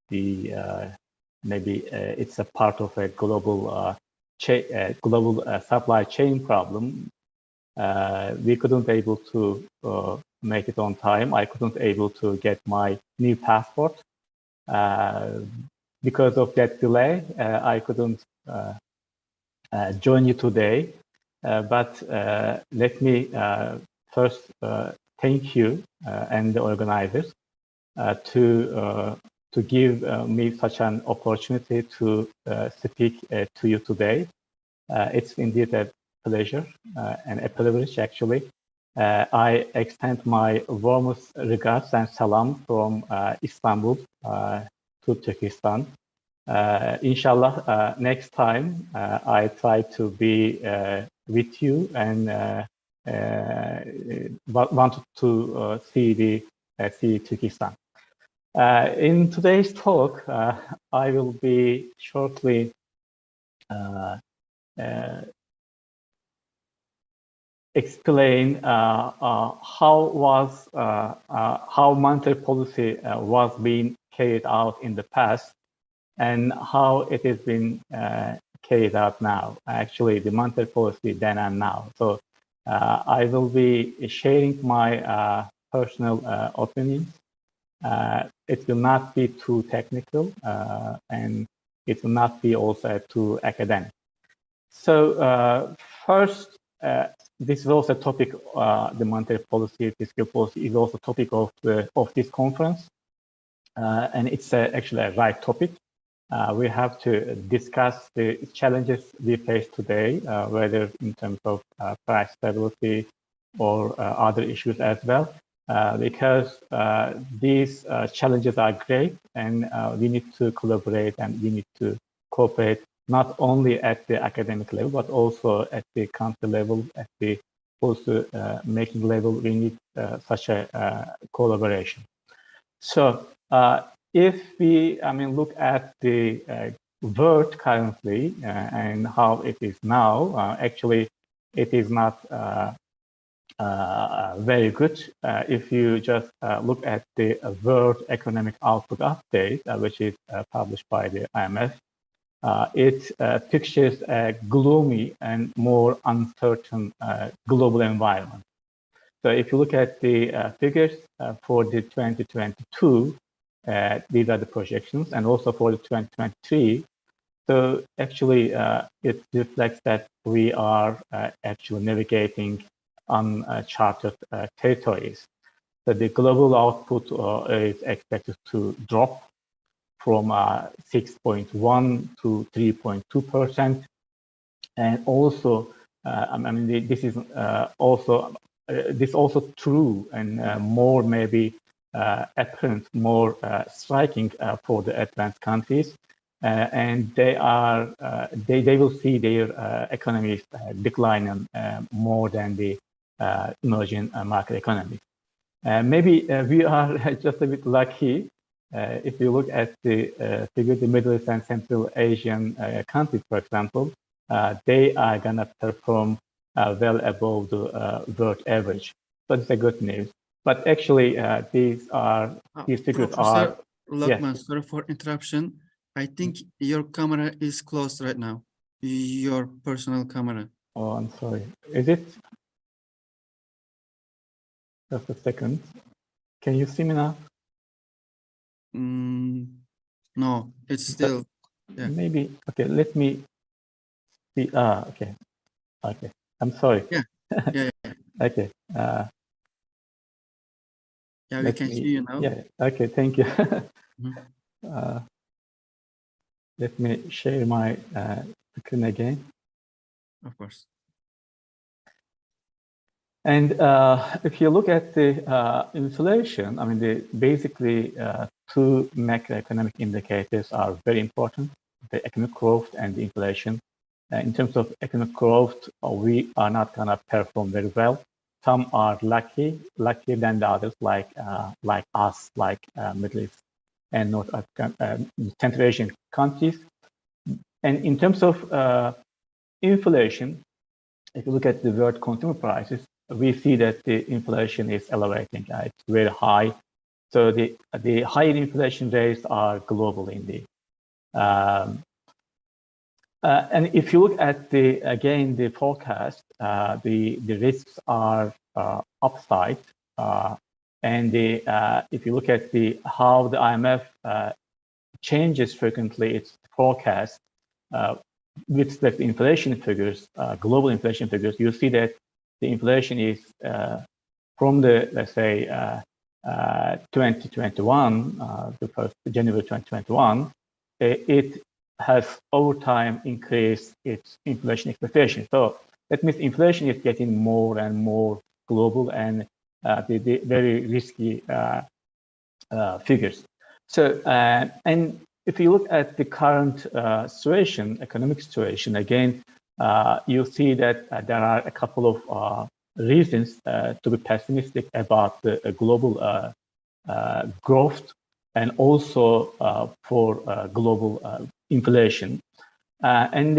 the maybe it's a part of a global supply chain problem. We couldn't able to make it on time. I couldn't able to get my new passport. Because of that delay, I couldn't join you today. But let me first thank you and the organizers to give me such an opportunity to speak to you today. It's indeed a pleasure and a privilege, actually. I extend my warmest regards and salam from Istanbul to Turkestan. Inshallah, next time I try to be with you and wanted to see Turkestan. In today's talk, I will be shortly explain how monetary policy was being carried out in the past and how it has been carried out now. Actually, the monetary policy then and now. So I will be sharing my personal opinions. It will not be too technical and it will not be also too academic. So first, this is also a topic, the monetary policy, fiscal policy is also a topic of this conference. And it's actually a right topic. We have to discuss the challenges we face today, whether in terms of price stability or other issues as well, because these challenges are great and we need to collaborate and we need to cooperate not only at the academic level, but also at the country level, at the policy making level. We need such a collaboration. So if we, look at the world currently and how it is now, actually, it is not very good. If you just look at the World Economic Outlook Update, which is published by the IMF, it pictures a gloomy and more uncertain global environment. So if you look at the figures for the 2022, these are the projections, and also for the 2023. So actually, it reflects that we are actually navigating uncharted territories. So the global output is expected to drop from 6.1 to 3.2%, and also, this is also true and more maybe apparent, more striking for the advanced countries, and they will see their economies declining more than the emerging market economies. Maybe we are just a bit lucky. If you look at the figure, the Middle East and Central Asian countries, for example, they are gonna perform well above the world average. So it's a good news. But actually, these figures Professor are. Lokman, Yes. sorry for interruption. I think your camera is closed right now. Your personal camera. Oh, I'm sorry. Is it? Just a second. Can you see me now? No, it's still. Yeah. Maybe. Okay. Let me see. Okay. Okay. I'm sorry. Yeah. Yeah. Okay. Yeah, we can see you now. Yeah. Okay. Thank you. Let me share my screen again. Of course. And if you look at the inflation, basically two macroeconomic indicators are very important: the economic growth and the inflation. In terms of economic growth, we are not gonna perform very well. Some are luckier than the others, like us, like Middle East and North African, Central Asian countries. And in terms of inflation, if you look at the world consumer prices, we see that the inflation is elevating. It's very high. So the higher inflation rates are global indeed. And if you look at the forecast, the risks are upside. And if you look at how the IMF changes frequently its forecast with the inflation figures, global inflation figures, you see that the inflation is from the, let's say, 2021, the first January 2021, it has over time increased its inflation expectation. So that means inflation is getting more and more global and the very risky figures. So, and if you look at the current situation, economic situation, again, you see that there are a couple of reasons to be pessimistic about the global growth and also for global inflation. And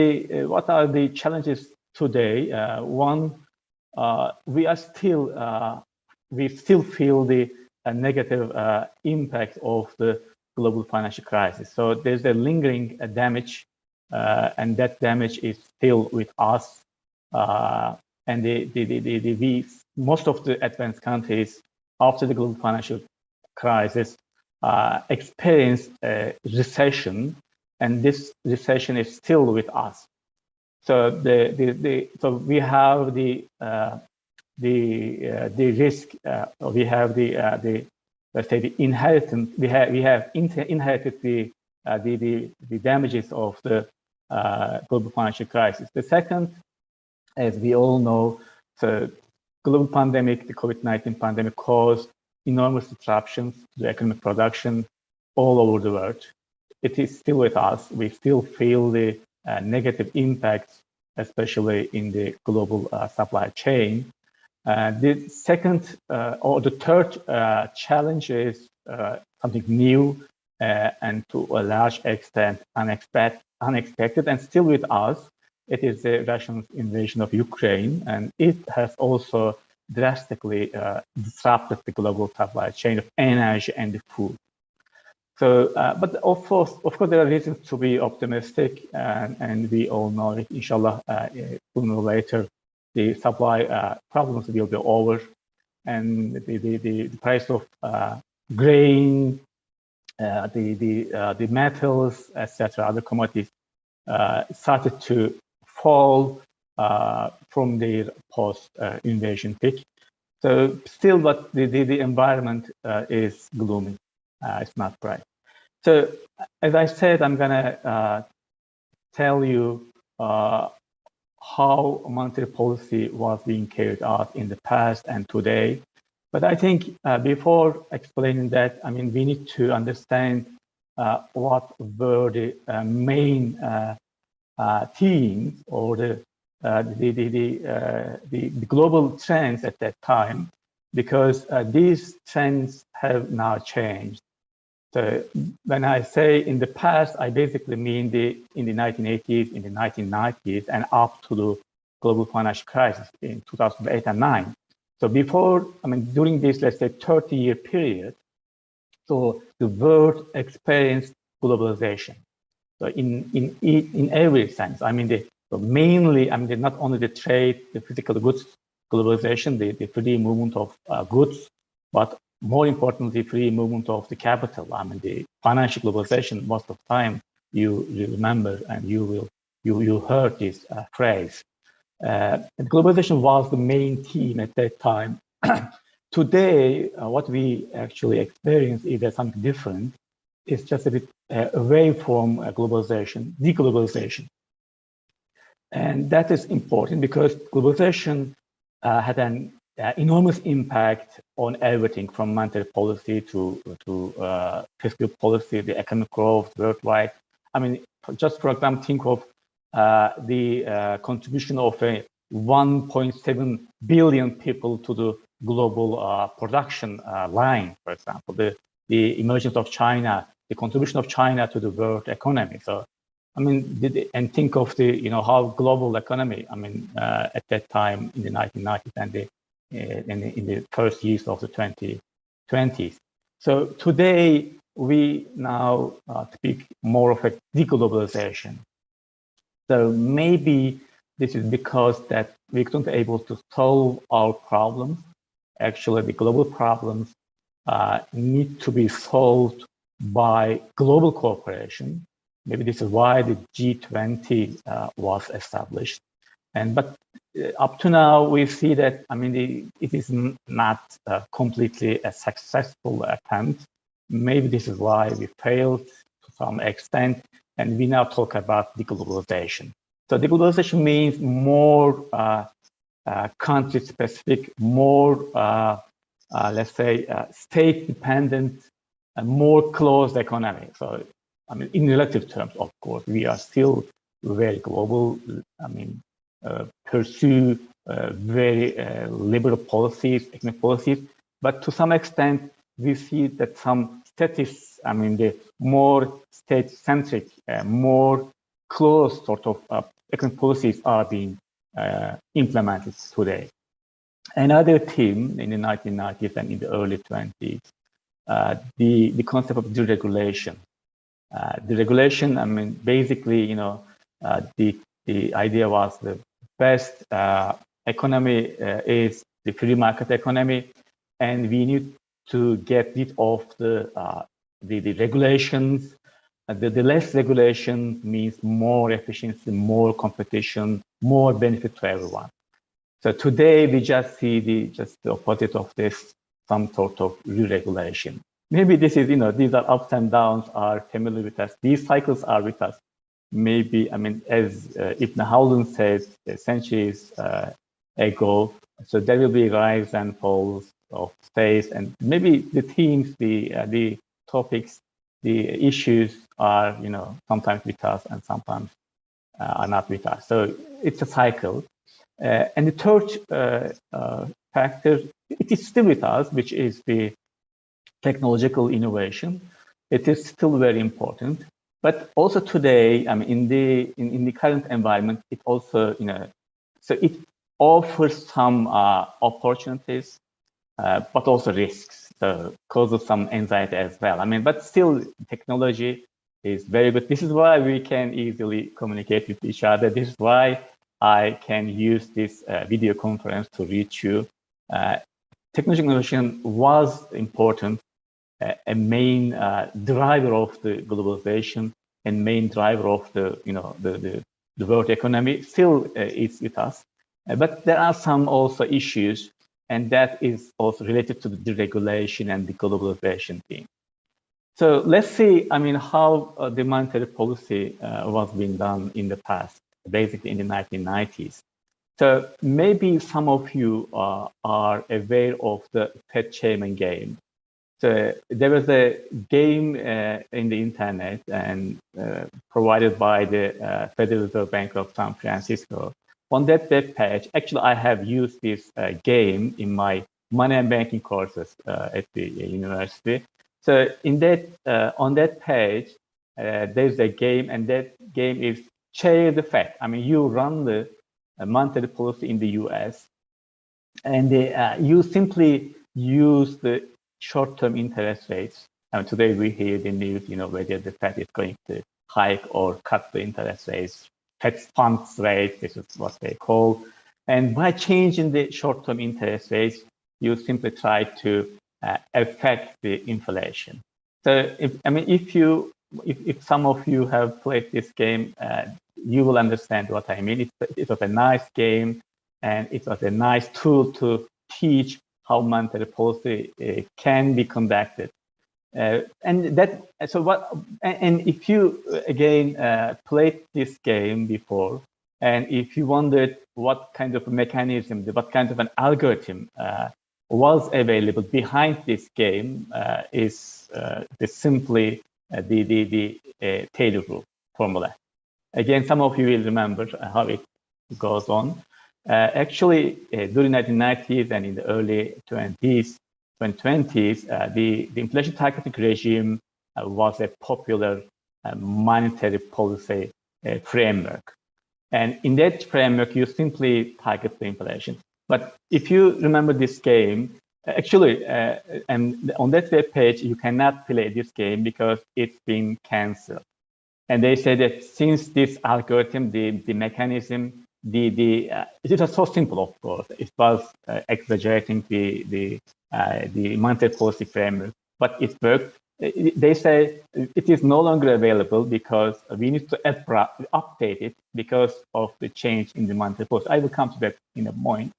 what are the challenges today? One, we still feel the negative impact of the global financial crisis. So there's a lingering damage, and that damage is still with us. And most of the advanced countries after the global financial crisis experienced a recession, and this recession is still with us. So so we have the risk. We have let's say the inheritance. We have inherited the damages of the global financial crisis. The second, as we all know, the global pandemic, the COVID-19 pandemic, caused enormous disruptions to economic production all over the world. It is still with us. We still feel the negative impacts, especially in the global supply chain. The second or the third challenge is something new and to a large extent unexpected and still with us. It is the Russian invasion of Ukraine, and it has also drastically disrupted the global supply chain of energy and the food. So, but of course, there are reasons to be optimistic, and we all know it. Inshallah, sooner or later, the supply problems will be over, and the price of grain, the metals, etc., other commodities started to fall from their post-invasion peak. So still, but the environment is gloomy. It's not bright. So as I said, I'm gonna tell you how monetary policy was being carried out in the past and today. But I think before explaining that, I mean, we need to understand what were the main themes or the global trends at that time, because these trends have now changed. So when I say in the past, I basically mean in the 1980s, in the 1990s, and up to the global financial crisis in 2008 and 9. So before, I mean, during this, let's say, 30-year period, so the world experienced globalization. So in every sense, I mean, mainly, I mean, not only the trade, the physical goods globalization, the free movement of goods, but more importantly, free movement of the capital. I mean, the financial globalization. Most of the time, you remember and you heard this phrase. And globalization was the main theme at that time. Today, what we actually experience is something different. It's just a bit away from globalization, deglobalization. And that is important because globalization had an enormous impact on everything from monetary policy to fiscal policy, the economic growth worldwide. I mean, just for example, think of the contribution of 1.7 billion people to the global production line, for example, the emergence of China, the contribution of China to the world economy. So, I mean, and think of how global economy, I mean, at that time in the 1990s and in the first years of the 2020s. So today, we now speak more of a deglobalization. So maybe this is because that we couldn't able to solve our problems. Actually, the global problems need to be solved by global cooperation. Maybe this is why the G20 was established. But up to now, we see that, I mean, it is not completely a successful attempt. Maybe this is why we failed to some extent, and we now talk about deglobalization. So deglobalization means more country-specific, more, let's say, state-dependent, and more closed economy. So, I mean, in relative terms, of course, we are still very global. I mean, pursue very liberal policies, economic policies, but to some extent, we see that some statists, I mean, the more state-centric, more closed sort of economic policies are being implemented today. Another theme in the 1990s and in the early 20s, the concept of deregulation. Deregulation, I mean, basically, you know, the idea was the best economy is the free market economy, and we need to get rid of the regulations. The less regulation means more efficiency, more competition, more benefit to everyone. So today we just see just the opposite of this, some sort of re-regulation. Maybe this is, you know, these are ups and downs are familiar with us. These cycles are with us. Maybe, I mean, as Ibn Haldun said centuries ago, so there will be rise and falls of states, and maybe the themes, the topics, the issues are, you know, sometimes with us and sometimes are not with us. So it's a cycle. And the third factor, it is still with us, which is the technological innovation. It is still very important. But also today, I mean, in the current environment, it also, you know, so it offers some opportunities, but also risks, so causes some anxiety as well. I mean, but still, technology is very good. This is why we can easily communicate with each other. This is why I can use this video conference to reach you. Technological innovation was important, a main driver of the globalization and main driver of the, you know, the world economy. Still is with us, but there are some also issues, and that is also related to the deregulation and the globalization theme. So let's see, I mean, how the monetary policy was being done in the past, basically in the 1990s. So maybe some of you are aware of the pet shaming game. So there was a game in the internet and provided by the Federal Reserve Bank of San Francisco. On that web page, actually, I have used this game in my money and banking courses at the university. So in that, on that page, there's a game, and that game is share the fact. I mean, you run the monetary policy in the US, and you simply use the short-term interest rates. And today we hear the news, you know, whether the Fed is going to hike or cut the interest rates, Fed funds rate, this is what they call. And by changing the short-term interest rates, you simply try to affect the inflation. So, if some of you have played this game, you will understand what I mean. It was a nice game, and it was a nice tool to teach how monetary policy can be conducted. And if you again played this game before, and if you wondered what kind of a mechanism, what kind of an algorithm was available behind this game, is simply the Taylor rule formula. Again, some of you will remember how it goes on. Actually, during the 1990s and in the early 2020s, the inflation targeting regime was a popular monetary policy framework. And in that framework, you simply target the inflation. But if you remember this game, Actually, and on that web page, you cannot play this game because it's been canceled. And they say that since this algorithm, the mechanism, it was so simple, of course. It was exaggerating the monetary policy framework, but it worked. They say it is no longer available because we need to update it because of the change in the monetary policy. I will come to that in a moment.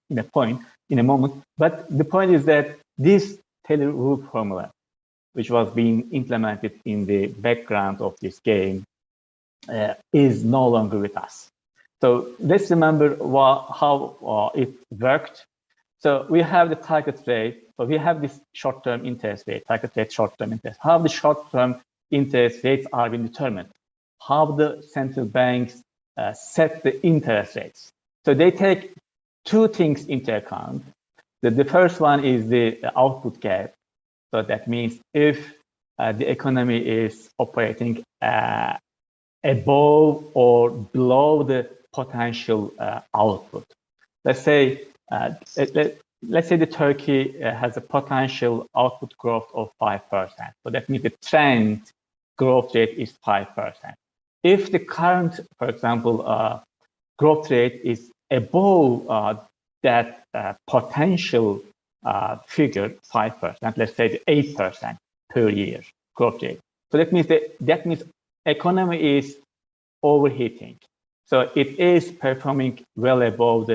But the point is that this Taylor rule formula, which was being implemented in the background of this game, is no longer with us. So let's remember how it worked. So we have the target rate. So we have this short-term interest rate, target rate, short-term interest. How the short-term interest rates are being determined. How the central banks set the interest rates. So they take two things into account. The first one is the output gap. So that means if the economy is operating above or below the potential output. Let's say the Turkey has a potential output growth of 5%. So that means the trend growth rate is 5%. If the current, for example, growth rate is above that potential figure, 5%, let's say the 8% per year growth rate. So that means economy is overheating. So it is performing well above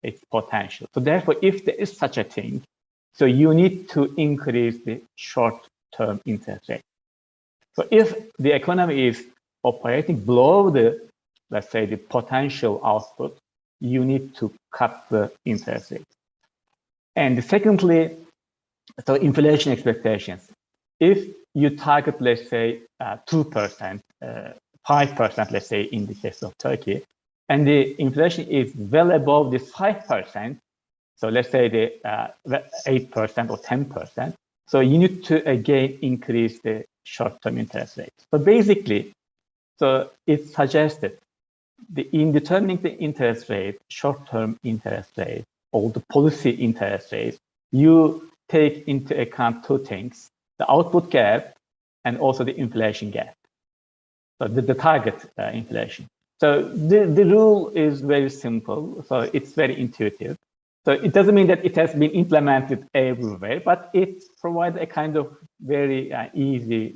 its potential. So therefore, if there is such a thing, so you need to increase the short-term interest rate. So if the economy is operating below let's say, the potential output, you need to cut the interest rate. And secondly, so inflation expectations. If you target, let's say, 2%, 5%, let's say, in the case of Turkey, and the inflation is well above this 5%, so let's say the 8% or 10%, so you need to again increase the short-term interest rate. So basically, so it suggested in determining the interest rate, short-term interest rate, or the policy interest rate, you take into account two things: the output gap and also the inflation gap. So the target inflation. So the rule is very simple. So it's very intuitive. So it doesn't mean that it has been implemented everywhere, but it provides a kind of very easy,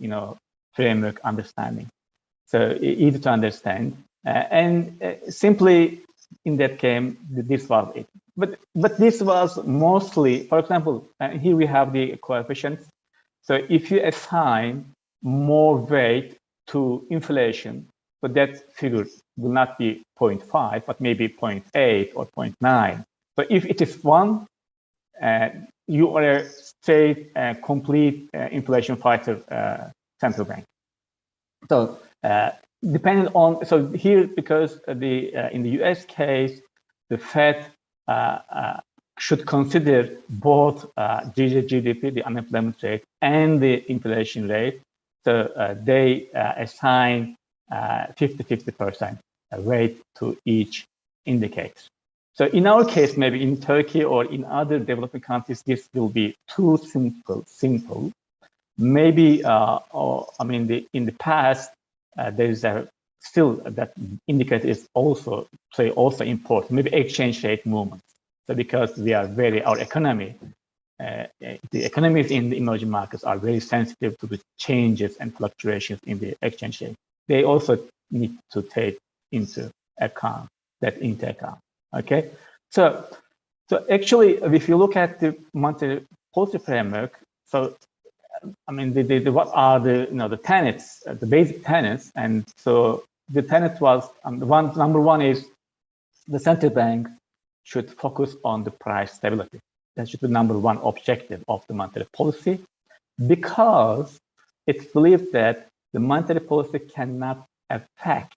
framework understanding. So easy to understand. And simply in that game, this was it. But this was mostly, for example, here we have the coefficients. So if you assign more weight to inflation, so that figure will not be 0.5, but maybe 0.8 or 0.9. So if it is 1, you are a straight, complete inflation fighter central bank. So depending on, so here, because in the US case, the Fed should consider both GDP, the unemployment rate, and the inflation rate. So they assign 50% weight to each indicator. So in our case, maybe in Turkey or in other developing countries, this will be too simple. Maybe, in the past, there is still that indicator is also important. Maybe exchange rate movements. So because our economy, the economies in the emerging markets are very sensitive to the changes and fluctuations in the exchange rate. They also need to take into account. Okay. So actually, if you look at the monetary policy framework, so what are the tenets, the basic tenets, and so the tenet was number one is the central bank should focus on the price stability. That should be number one objective of the monetary policy, because it's believed that the monetary policy cannot affect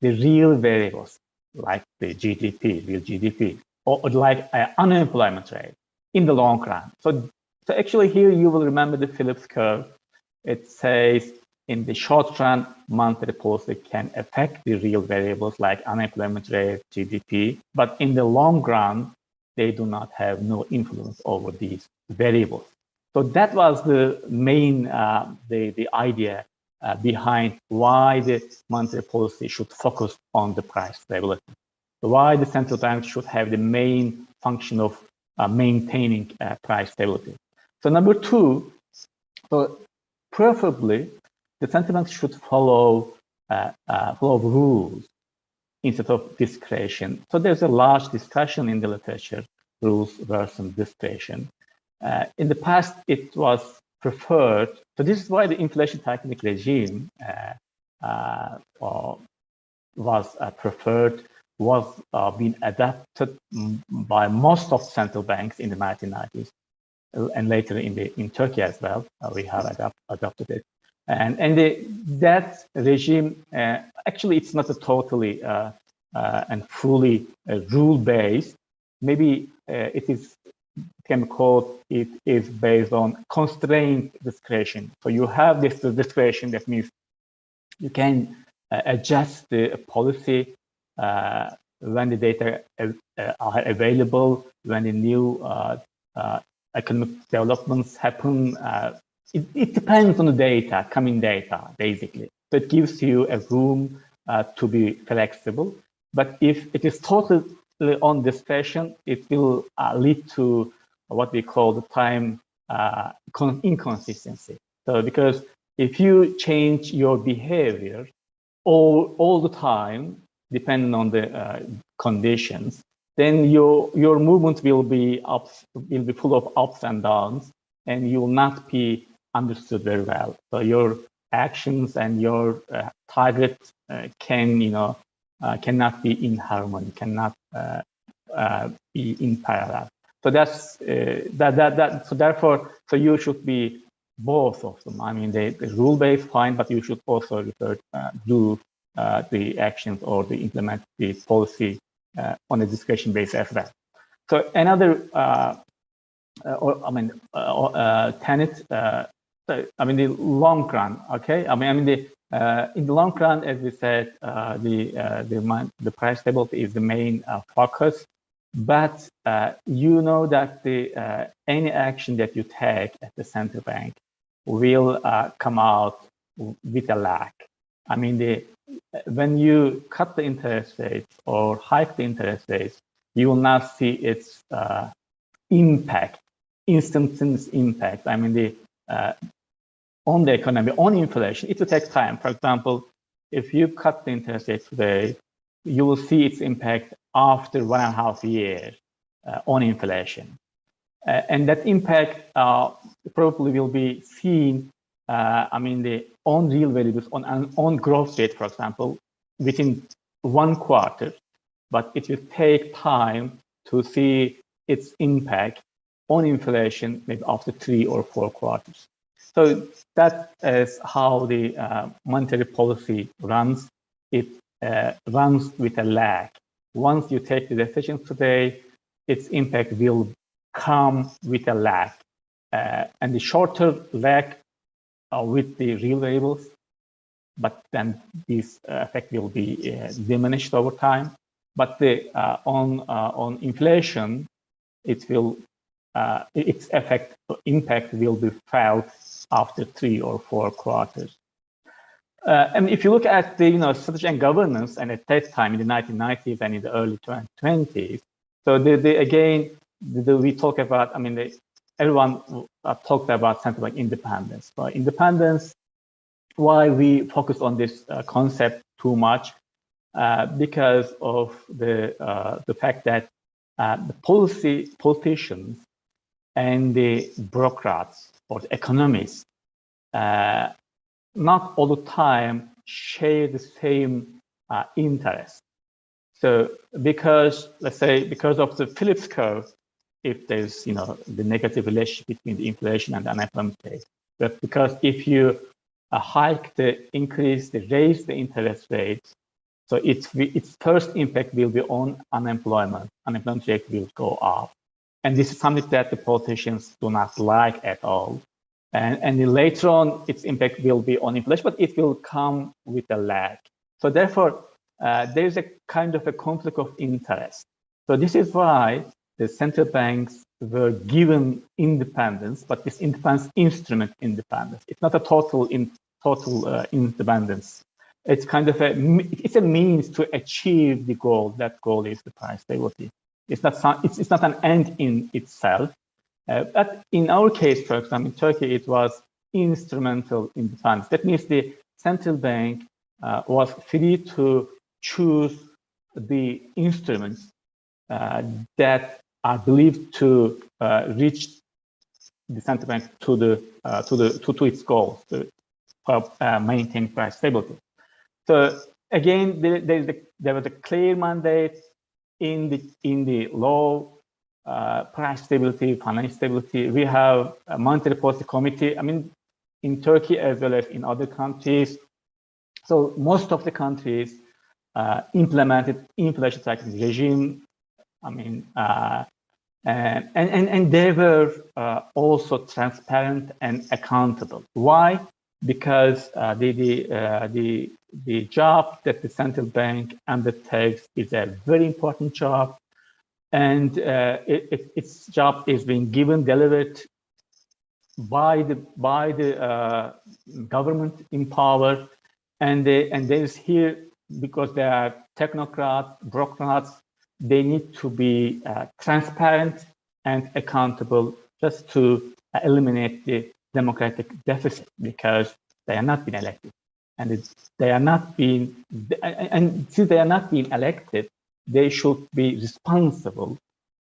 the real variables like the real GDP, or like unemployment rate in the long run. So actually here you will remember the Phillips curve. It says in the short run, monetary policy can affect the real variables like unemployment rate, GDP, but in the long run, they do not have no influence over these variables. So that was the main the idea behind why the monetary policy should focus on the price stability. Why the central bank should have the main function of maintaining price stability. So number two, so preferably the central bank should follow rules instead of discretion. So there's a large discussion in the literature, rules versus discretion. In the past, it was preferred. So this is why the inflation technique regime was preferred, was being adapted by most of central banks in the 1990s, and later in Turkey as well. We have adopted it. And that regime, actually, it's not a totally and fully rule-based. Maybe it can be called, it is based on constrained discretion. So you have this discretion, that means you can adjust the policy when the data are available, when the new economic developments happen. It depends on the data, coming data, basically. So it gives you a room to be flexible. But if it is totally on discretion, it will lead to what we call the time inconsistency. So because if you change your behavior all the time, depending on the conditions, then your movement will be full of ups and downs, and you will not be understood very well. So your actions and your target cannot be in harmony, cannot be in parallel. So that's So therefore, so you should be both of them. I mean, the rule-based fine, but you should also do the actions or implement the policy on a discretion basis as well. So another, tenet. The long run. Okay. In the long run, as we said, the price stability is the main focus. But you know that any action that you take at the central bank will come out with a lag. When you cut the interest rates or hike the interest rates, you will not see its impact, instantaneous impact. On the economy, on inflation, it will take time. For example, if you cut the interest rate today, you will see its impact after 1.5 years on inflation. And that impact probably will be seen, on real values, on growth rate, for example, within 1 quarter. But it will take time to see its impact on inflation, maybe after 3 or 4 quarters. So that is how the monetary policy runs. It runs with a lag. Once you take the decision today, its impact will come with a lag. And the shorter lag with the real variables, but then this effect will be diminished over time. But on inflation, its impact will be felt after 3 or 4 quarters. And if you look at the strategy and governance, and at that time in the 1990s and in the early 2020s, so we talk about, everyone talked about central bank independence. So independence, why we focus on this concept too much? Because of the fact that the politicians and the bureaucrats or the economists not all the time share the same interest. So because, let's say, because of the Phillips curve, if there's the negative relationship between the inflation and the unemployment rate, but because if you raise the interest rates, so its first impact will be on unemployment. Unemployment rate will go up. And this is something that the politicians do not like at all. And then later on, its impact will be on inflation, but it will come with a lag. So therefore, there's a kind of a conflict of interest. So this is why the central banks were given independence, but this independence instrument independence. It's not a total independence. It's kind of it's a means to achieve the goal. That goal is the price stability. It's not an end in itself. But in our case, for example, in Turkey, it was instrumental independence. That means the central bank was free to choose the instruments that are believed to reach the central bank to its goals, to maintain price stability. So again, there was a clear mandate in the law, price stability, financial stability. We have a monetary policy committee. I mean, in Turkey as well as in other countries. So most of the countries implemented inflation tracking regime. I mean, and they were also transparent and accountable. Why? Because the job that the central bank undertakes is a very important job, and its job is being delivered by the government in power, and there's here, because they are technocrats, bureaucrats, they need to be transparent and accountable, just to eliminate the democratic deficit, because they are not being elected, and since they are not being elected, they should be responsible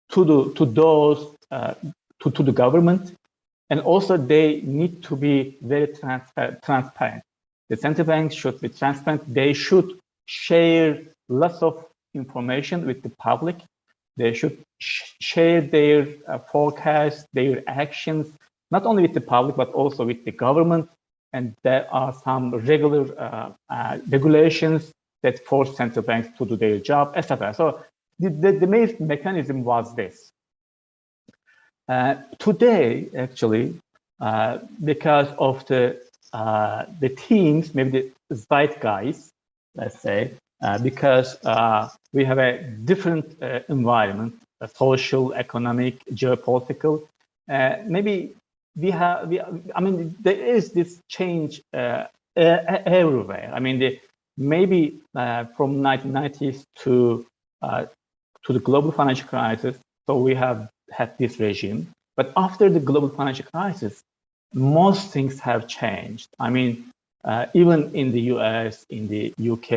to the government, and also they need to be very transparent. The central banks should be transparent. They should share lots of information with the public. They should share their forecasts, their actions, not only with the public, but also with the government. And there are some regular regulations that force central banks to do their job, etc. So the main mechanism was this. Today, actually, because of the themes, maybe the zeitgeist, let's say, because we have a different environment, social, economic, geopolitical. Maybe I mean, there is this change everywhere. I mean, maybe from 1990s to the global financial crisis, so we have had this regime. But after the global financial crisis, most things have changed. I mean, even in the US, in the UK,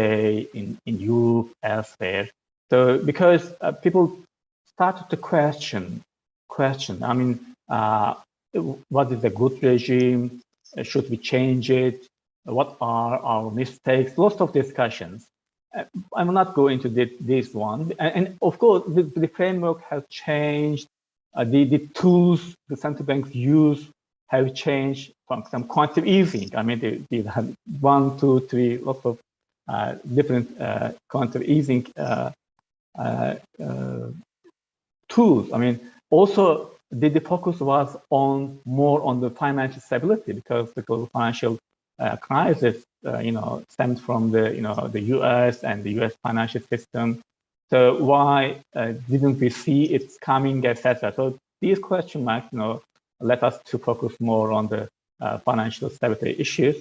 in Europe, elsewhere. So because people started to question, I mean, what is a good regime? Should we change it? What are our mistakes? Lots of discussions. I will not go into this one. And of course, the framework has changed. The tools the central banks use have changed from some quantitative easing. I mean, they have 1, 2, 3, lots of different quantitative easing tools. I mean, also the focus was more on the financial stability, because the global financial crisis, stemmed from the U.S. and the U.S. financial system. So why didn't we see it coming, etc.? So these question marks, led us to focus more on the financial stability issues.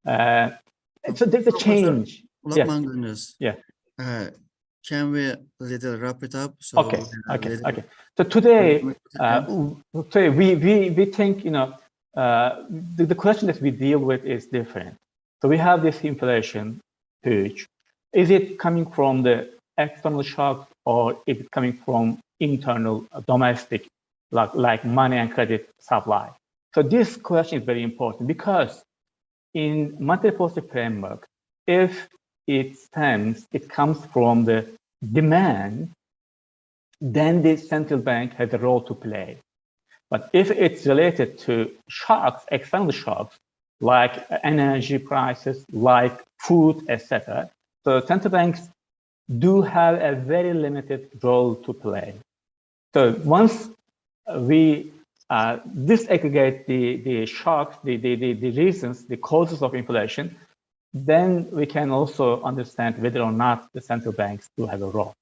So there's a change. Lokman GÜNDÜZ. Yeah. Can we little wrap it up? So okay. So today, we think, the question that we deal with is different. So we have this inflation surge. Is it coming from the external shocks, or is it coming from internal, domestic, like money and credit supply? So this question is very important, because in monetary policy framework, if it comes from the demand, then the central bank has a role to play. But if it's related to shocks, external shocks, like energy prices, like food, etc., so central banks do have a very limited role to play. So once we disaggregate the shocks, the reasons, the causes of inflation, then we can also understand whether or not the central banks do have a role.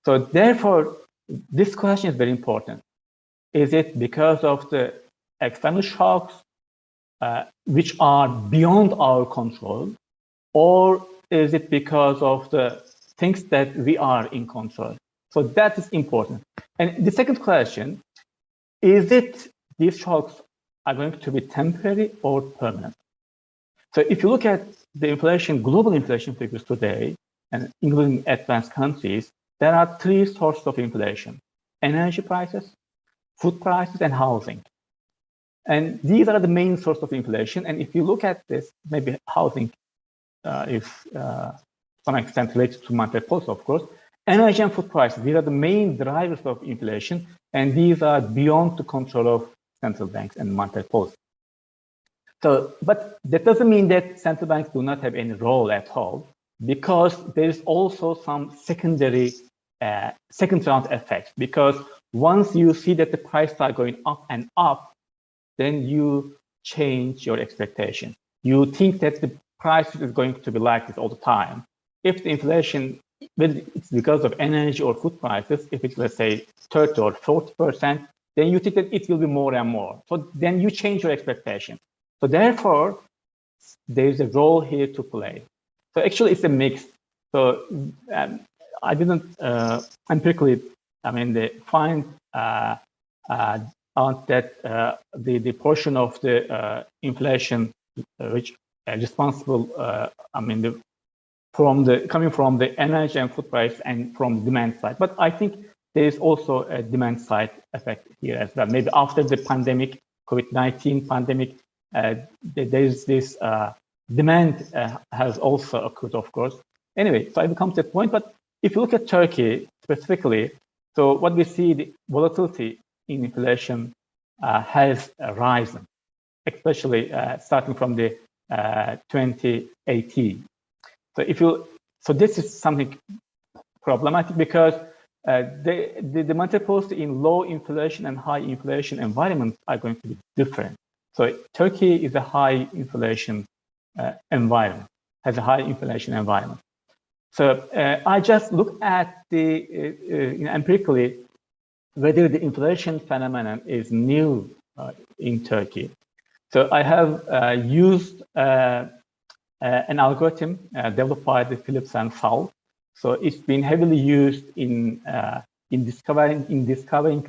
So therefore, this question is very important. Is it because of the external shocks, which are beyond our control, or is it because of the things that we are in control? So that is important. And the second question, is it these shocks are going to be temporary or permanent? So if you look at the inflation, global inflation figures today, and including advanced countries, there are three sources of inflation: energy prices, food prices, and housing. And these are the main source of inflation. And if you look at this, maybe housing is to some extent related to monetary policy, of course. Energy and food prices, these are the main drivers of inflation, and these are beyond the control of central banks and monetary policy. So, but that doesn't mean that central banks do not have any role at all, because there is also some secondary, second round effects. Because once you see that the prices are going up and up, then you change your expectation. You think that the price is going to be like this all the time. If the inflation, whether it's because of energy or food prices, if it's, let's say, 30 or 40%, then you think that it will be more and more. So then you change your expectation. So therefore, there is a role here to play. So actually, it's a mix. So I didn't empirically, find out that the portion of the inflation which responsible, coming from the energy and food price and from the demand side. But I think there is also a demand side effect here as well. Maybe after the pandemic, COVID-19 pandemic, there is this demand has also occurred, of course. Anyway, so I will come to that point. But if you look at Turkey specifically, so what we see, the volatility in inflation has risen, especially starting from the 2018. So this is something problematic, because the monetary policy in low inflation and high inflation environments are going to be different. So Turkey is a high inflation environment, has a high inflation environment. So I just look at the empirically whether the inflation phenomenon is new in Turkey. So I have used an algorithm developed by the Phillips and Saul. So it's been heavily used in discovering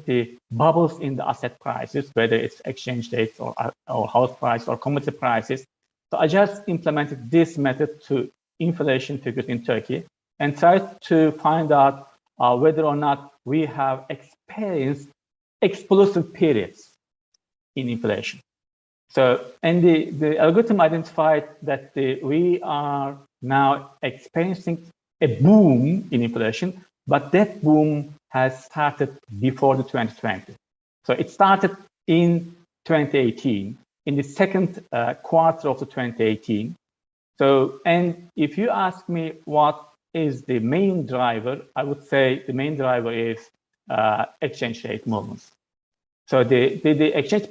the bubbles in the asset prices, whether it's exchange rates or house price or commodity prices. So I just implemented this method to inflation figures in Turkey and tried to find out whether or not we have experienced explosive periods in inflation. So, and the algorithm identified that we are now experiencing a boom in inflation, but that boom has started before the 2020. So it started in 2018, in the second quarter of the 2018. So, and if you ask me what is the main driver, I would say the main driver is exchange rate movements. So the exchange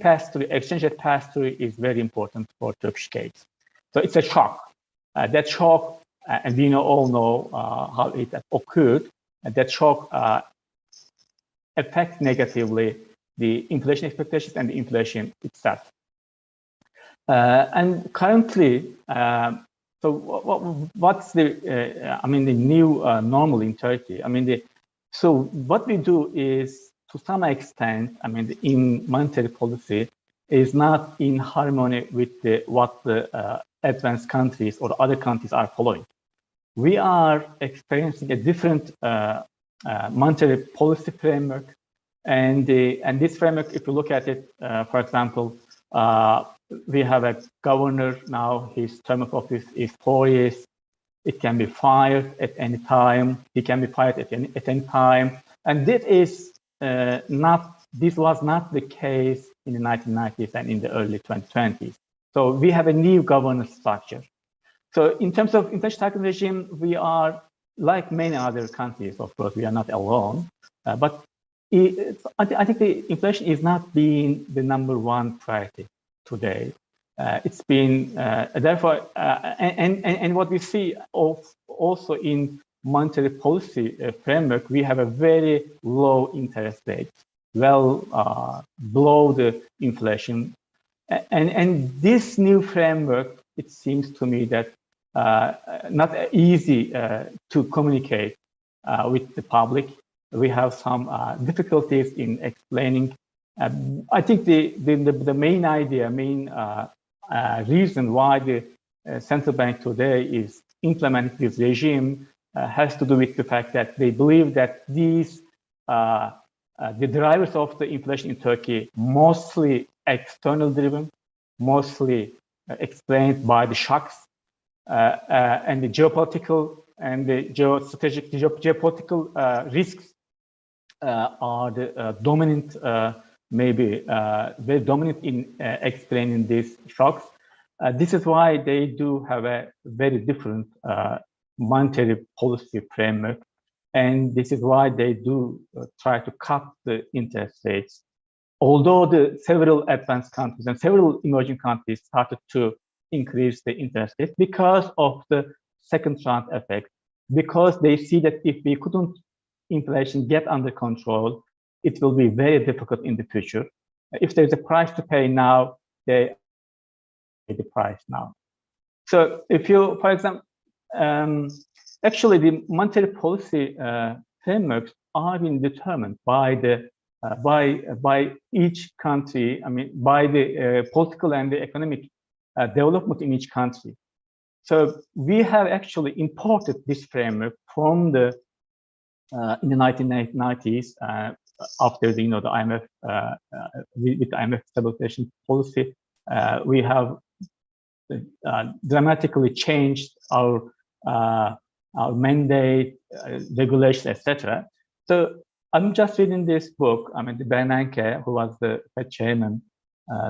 rate pass-through is very important for Turkish case. So it's a shock. That shock, and we all know how it occurred. That shock affects negatively the inflation expectations and the inflation itself. And currently, so what's the the new normal in Turkey? So what we do is, to some extent, in monetary policy, is not in harmony with what the advanced countries or other countries are following. We are experiencing a different monetary policy framework, and this framework, if you look at it, for example, we have a governor now. His term of office is 4 years. It can be fired at any time. He can be fired at any time, and this is this was not the case in the 1990s and in the early 2020s. So we have a new governance structure. So in terms of inflation target regime, we are like many other countries. Of course, we are not alone, but I think the inflation is not being the #1 priority today. It's been therefore, and what we see also in monetary policy framework, we have a very low interest rate, well below the inflation. And this new framework, it seems to me that not easy to communicate with the public. We have some difficulties in explaining. I think the main idea, reason why the central bank today is implementing this regime has to do with the fact that they believe that these the drivers of the inflation in Turkey mostly external driven, mostly explained by the shocks and the geopolitical and the geopolitical risks are the dominant, maybe very dominant in explaining these shocks. This is why they do have a very different monetary policy framework. And this is why they do try to cut the interest rates. Although the several advanced countries and several emerging countries started to increase the interest rate because of the second round effect, because they see that if we couldn't inflation get under control, it will be very difficult in the future. If there's a price to pay now, they pay the price now. So if you, for example, actually the monetary policy frameworks are being determined by the by each country. I mean, by the political and the economic development in each country. So we have actually imported this framework from the in the 1990s after the the IMF with the IMF stabilization policy, we have dramatically changed our mandate, regulations, etc. So I'm just reading this book. I mean, the Bernanke, who was the Fed chairman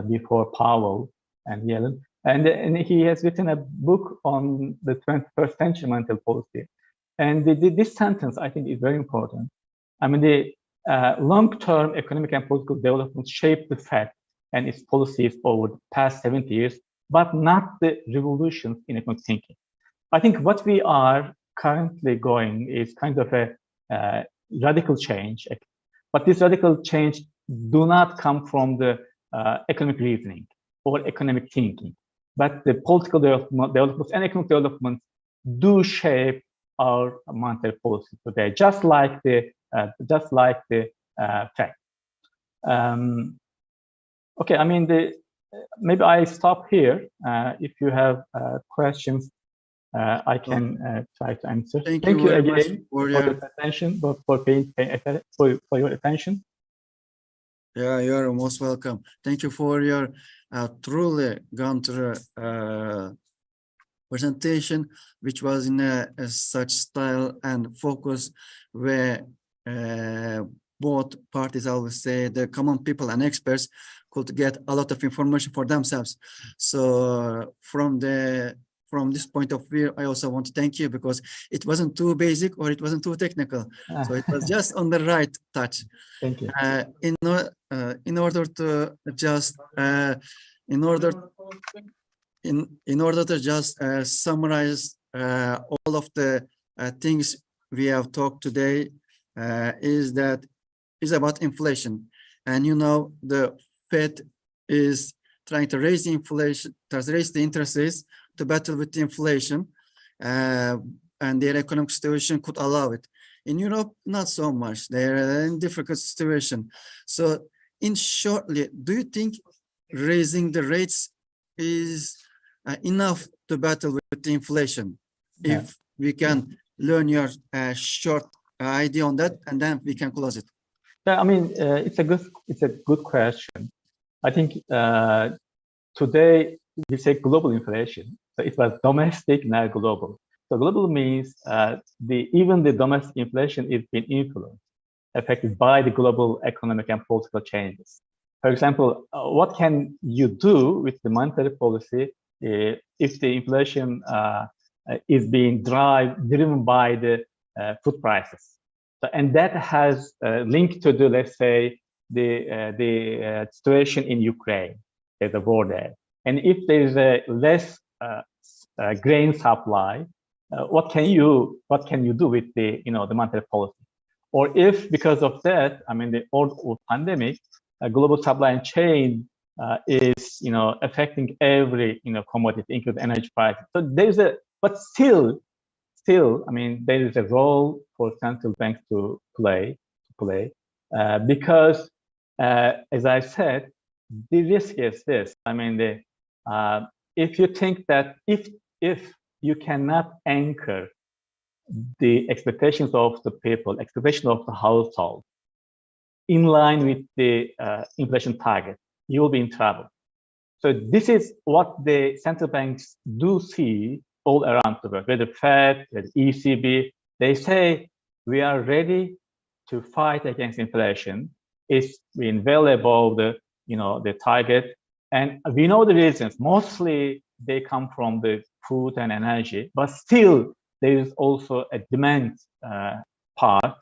before Powell and Yellen, and he has written a book on the 21st century monetary policy. And this sentence, I think, is very important. I mean, the long-term economic and political development shaped the Fed and its policies over the past 70 years, but not the revolutions in economic thinking. I think what we are currently going is kind of a radical change, but this radical change do not come from the economic reasoning or economic thinking, but the political developments and economic developments do shape our monetary policy today, just like the Fed. Okay, I mean maybe I stop here. If you have questions, I can try to answer. Thank you again for your attention, for your attention. Yeah, you're most welcome. Thank you for your truly gone through presentation, which was in such style and focus where both parties, I would say, the common people and experts could get a lot of information for themselves. So from this point of view, I also want to thank you because it wasn't too basic or it wasn't too technical. So it was just on the right touch. Thank you. In order to just summarize all of the things we have talked today, is about inflation. And the Fed is trying to raise the inflation, to raise the interest rates to battle with the inflation, and their economic situation could allow it. In Europe, not so much. They're in a difficult situation. So in shortly, do you think raising the rates is enough to battle with the inflation? Yeah. If we can learn your short idea on that, and then we can close it. Yeah, I mean, it's a good question. I think today we say global inflation. So it was domestic, now global. So global means even the domestic inflation is being influenced, affected by the global economic and political changes. For example, what can you do with the monetary policy if the inflation is being driven by the food prices? So, and that has linked to the, let's say, the situation in Ukraine. There's a war there, and if there is a less grain supply, what can you do with the the monetary policy? Or if because of that, I mean, the or pandemic, global supply chain is affecting every commodity, including energy prices. So there's but still, I mean, there is a role for central banks to play, because as I said, the risk is this. I mean, if you think that if you cannot anchor the expectations of the people, expectations of the household, in line with the inflation target, you will be in trouble. So this is what the central banks do see all around the world, whether Fed, whether ECB. They say we are ready to fight against inflation. It's been well above the target, and we know the reasons. Mostly they come from the food and energy, but still there is also a demand part,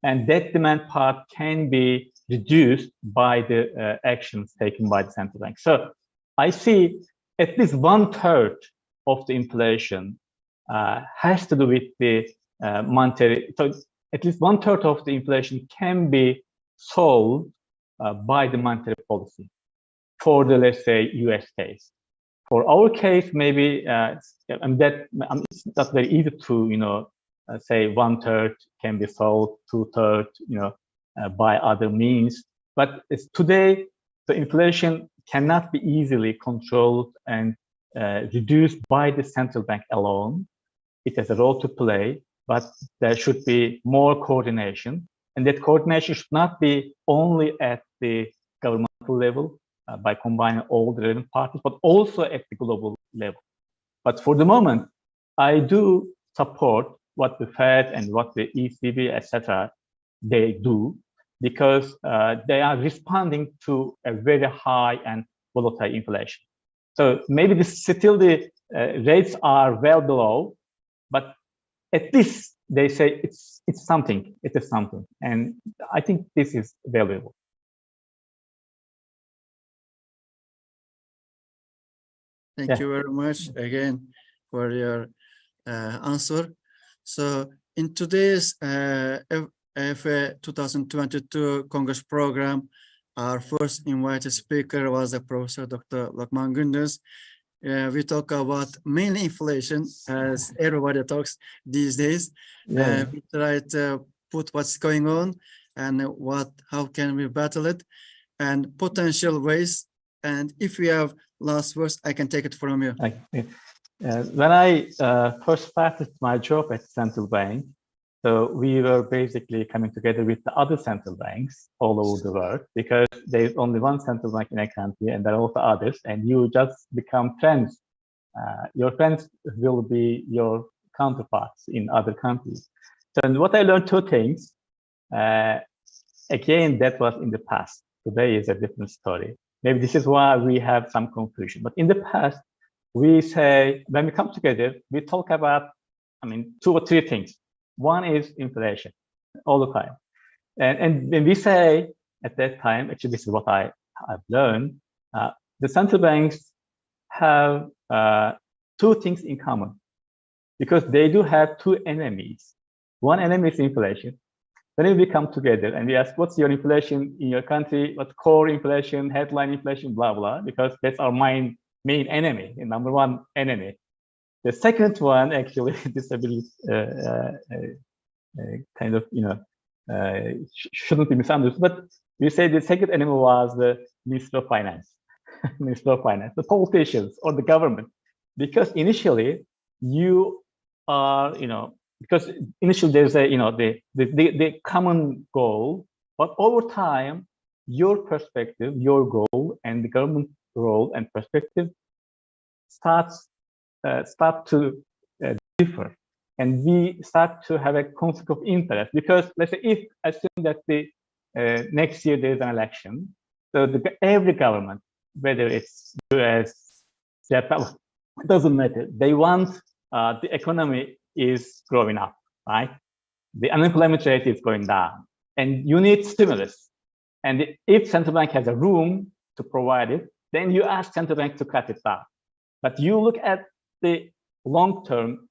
and that demand part can be reduced by the actions taken by the central bank. So I see at least 1/3 of the inflation has to do with the monetary. So at least 1/3 of the inflation can be solved by the monetary policy for the, let's say, US case. For our case, maybe it's not very easy to say 1/3 can be solved, 2/3 by other means. But today the inflation cannot be easily controlled and reduced by the central bank alone. It has a role to play, but there should be more coordination, and that coordination should not be only at the governmental level by combining all the relevant parties, but also at the global level. But for the moment, I do support what the Fed and what the ECB, etc., they do, because they are responding to a very high and volatile inflation. So maybe still the rates are well below, but at least they say it's something. It is something, and I think this is valuable. Thank you very much again for your answer. So in today's EFE 2022 Congress program, our first invited speaker was Professor Dr. Lokman GÜNDÜZ. We talk about mainly inflation, as everybody talks these days. We try to put what's going on and how can we battle it, and potential ways. And if we have last words, I can take it from you. When I first started my job at central bank, so we were basically coming together with the other central banks all over the world, because there's only one central bank in a country and there are also others, and you just become friends. Your friends will be your counterparts in other countries. So what I learned, two things. Again, that was in the past. Today is a different story. Maybe this is why we have some confusion. But in the past, we say, when we come together, we talk about, I mean, 2 or 3 things. One is inflation all the time. And when we say at that time, actually, this is what I've learned, the central banks have 2 things in common, because they do have 2 enemies. One enemy is inflation. Then we come together and we ask, what's your inflation in your country? What's core inflation, headline inflation, blah, blah, because that's our main enemy, the number 1 enemy. The second one, actually, this a bit kind of, shouldn't be misunderstood, but we say the second enemy was the Minister of Finance, Minister of Finance, the politicians or the government, because initially you are, because initially there's a, the common goal, but over time, your perspective, your goal, and the government role and perspective start to differ, and we start to have a conflict of interest. Because let's say, if assume that the next year there is an election, so every government, whether it's US, Japan, it doesn't matter. They want the economy is growing up, right? The unemployment rate is going down, and you need stimulus. And if central bank has a room to provide it, then you ask central bank to cut it down. But you look at the long-term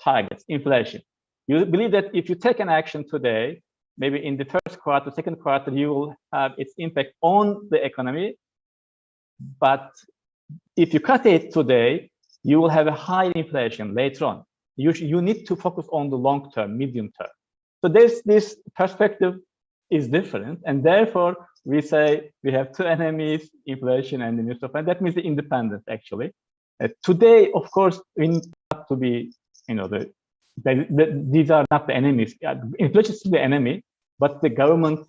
targets, inflation. You believe that if you take an action today, maybe in the first quarter, second quarter, you will have its impact on the economy. But if you cut it today, you will have a high inflation later on. You need to focus on the long term, medium term. So this perspective is different, and therefore we say we have two enemies: inflation and the mutual fund. That means the independence. Actually, today, of course, we need not to be, these are not the enemies. Inflation is the enemy, but the government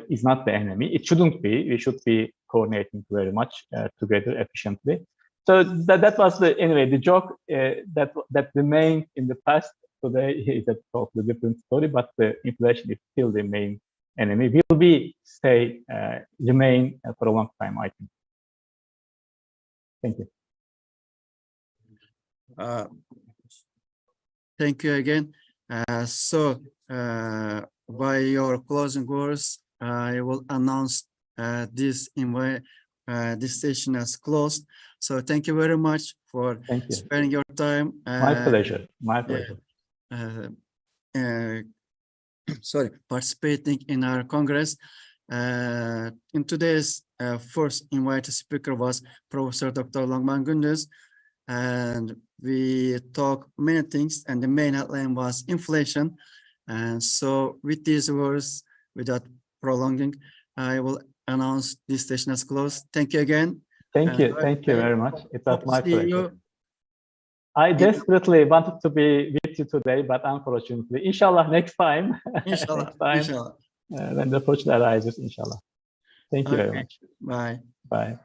is not the enemy. It shouldn't be. We should be coordinating very much together efficiently. So that was the joke that remained in the past. Today is a totally different story, but the inflation is still the main enemy. Will remain for a long time, I think. Thank you. Thank you again. By your closing words, I will announce this session as closed. So thank you very much for sparing your time. My pleasure. My pleasure. Participating in our Congress. In today's first invited speaker was Professor Dr. Lokman GÜNDÜZ, and we talked many things, and the main headline was inflation. And so with these words, without prolonging, I will announce this session as closed. Thank you again. Thank you. Thank you very much. It was my pleasure. I desperately wanted to be with you today, but unfortunately, inshallah, next time. Inshallah. Next time, inshallah. When the opportunity arises, inshallah. Thank you very much. Bye. Bye.